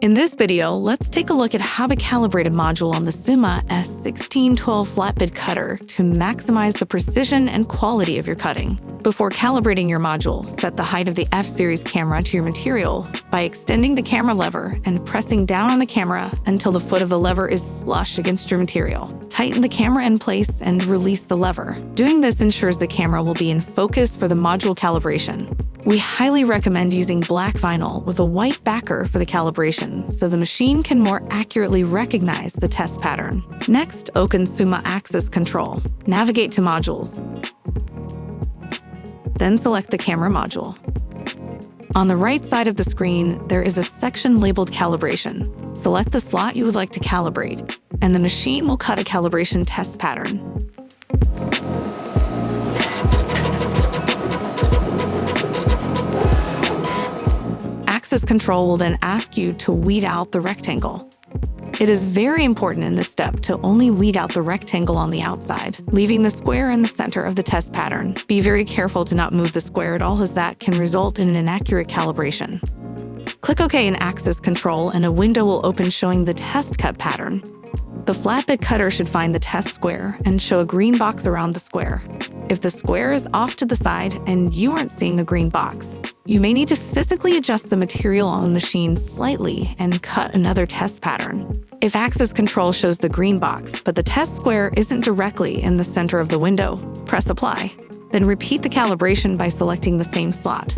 In this video, let's take a look at how to calibrate a module on the Summa S1612 flatbed cutter to maximize the precision and quality of your cutting. Before calibrating your module, set the height of the F-series camera to your material by extending the camera lever and pressing down on the camera until the foot of the lever is flush against your material. Tighten the camera in place and release the lever. Doing this ensures the camera will be in focus for the module calibration. We highly recommend using black vinyl with a white backer for the calibration so the machine can more accurately recognize the test pattern. Next, open Summa Access Control. Navigate to Modules. Then select the camera module. On the right side of the screen, there is a section labeled Calibration. Select the slot you would like to calibrate, and the machine will cut a calibration test pattern. Access Control will then ask you to weed out the rectangle. It is very important in this step to only weed out the rectangle on the outside, leaving the square in the center of the test pattern. Be very careful to not move the square at all, as that can result in an inaccurate calibration. Click OK in Access Control and a window will open showing the test cut pattern. The flatbed cutter should find the test square and show a green box around the square. If the square is off to the side and you aren't seeing the green box, you may need to physically adjust the material on the machine slightly and cut another test pattern. If Access Control shows the green box, but the test square isn't directly in the center of the window, press Apply. Then repeat the calibration by selecting the same slot.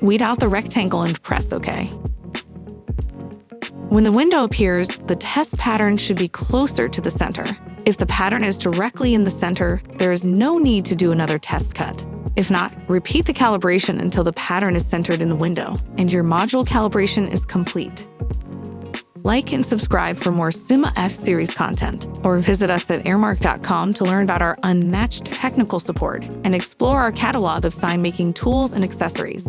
Weed out the rectangle and press OK. When the window appears, the test pattern should be closer to the center. If the pattern is directly in the center, there is no need to do another test cut. If not, repeat the calibration until the pattern is centered in the window and your module calibration is complete. Like and subscribe for more Summa F-series content, or visit us at AirMark.com to learn about our unmatched technical support and explore our catalog of sign-making tools and accessories.